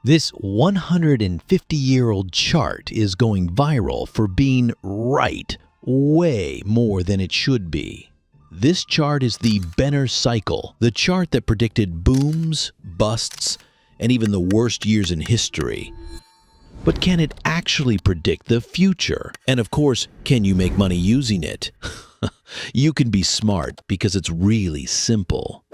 This 150-year-old chart is going viral for being right way more than it should be. This chart is the Benner cycle, the chart that predicted booms, busts, and even the worst years in history. But can it actually predict the future? And of course, can you make money using it? You can be smart because it's really simple.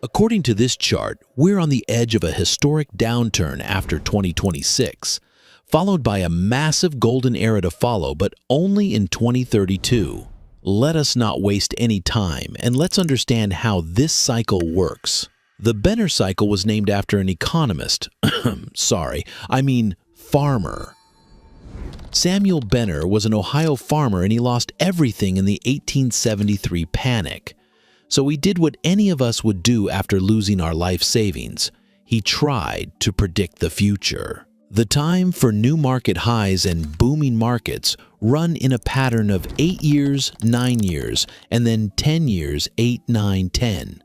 According to this chart, we're on the edge of a historic downturn after 2026, followed by a massive golden era to follow, but only in 2032. Let us not waste any time, and let's understand how this cycle works. The Benner cycle was named after an economist, farmer. Samuel Benner was an Ohio farmer and he lost everything in the 1873 panic. So he did what any of us would do after losing our life savings. He tried to predict the future. The time for new market highs and booming markets run in a pattern of 8 years, 9 years, and then 10 years, 8, 9, 10.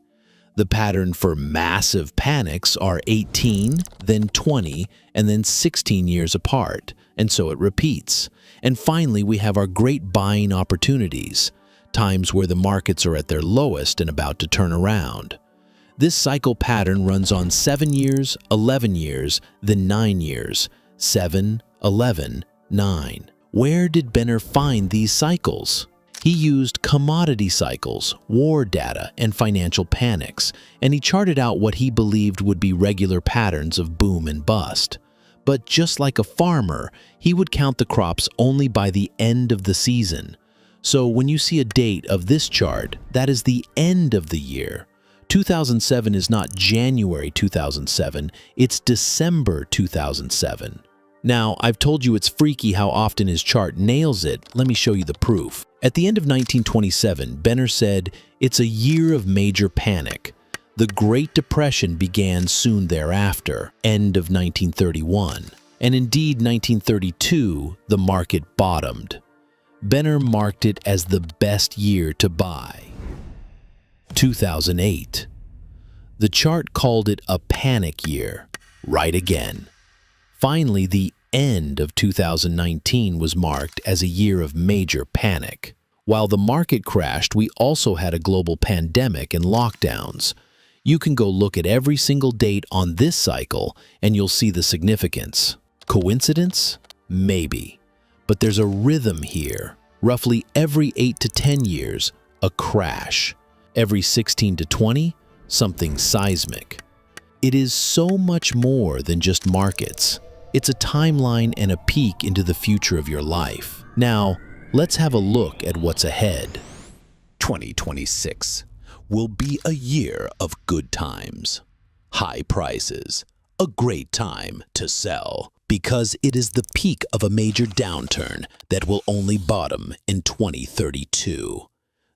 The pattern for massive panics are 18, then 20, and then 16 years apart, and so it repeats. And finally, we have our great buying opportunities, times where the markets are at their lowest and about to turn around. This cycle pattern runs on 7 years, 11 years, then 9 years, 7, 11, 9. Where did Benner find these cycles? He used commodity cycles, war data, and financial panics, and he charted out what he believed would be regular patterns of boom and bust. But just like a farmer, he would count the crops only by the end of the season. So when you see a date of this chart, that is the end of the year. 2007 is not January 2007, it's December 2007. Now, I've told you it's freaky how often his chart nails it. Let me show you the proof. At the end of 1927, Benner said, "It's a year of major panic." The Great Depression began soon thereafter, end of 1931. And indeed, 1932, the market bottomed. Benner marked it as the best year to buy. 2008. The chart called it a panic year. Right again. Finally, the end of 2019 was marked as a year of major panic. While the market crashed, we also had a global pandemic and lockdowns. You can go look at every single date on this cycle and you'll see the significance. Coincidence? Maybe. But there's a rhythm here. Roughly every 8 to 10 years, a crash. Every 16 to 20, something seismic. It is so much more than just markets. It's a timeline and a peek into the future of your life. Now, let's have a look at what's ahead. 2026 will be a year of good times, high prices, a great time to sell, because it is the peak of a major downturn that will only bottom in 2032.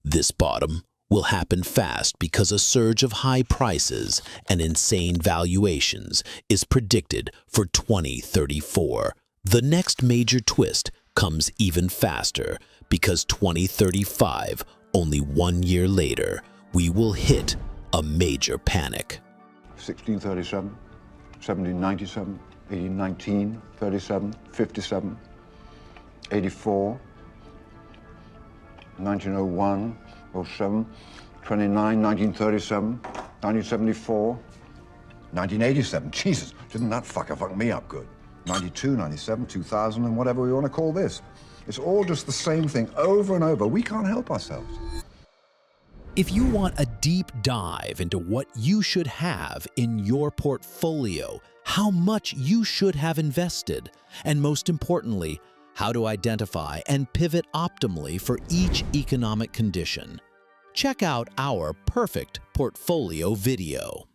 This bottom will happen fast because a surge of high prices and insane valuations is predicted for 2034. The next major twist comes even faster because 2035, only 1 year later, we will hit a major panic. 1637, 1797, 1819, 37, 57, 84, 1901, 07, 29, 1937, 1974, 1987. Jesus, didn't that fuck me up good? 92, 97, 2000, and whatever we want to call this. It's all just the same thing over and over. We can't help ourselves. If you want a deep dive into what you should have in your portfolio, how much you should have invested, and most importantly, how to identify and pivot optimally for each economic condition, check out our perfect portfolio video.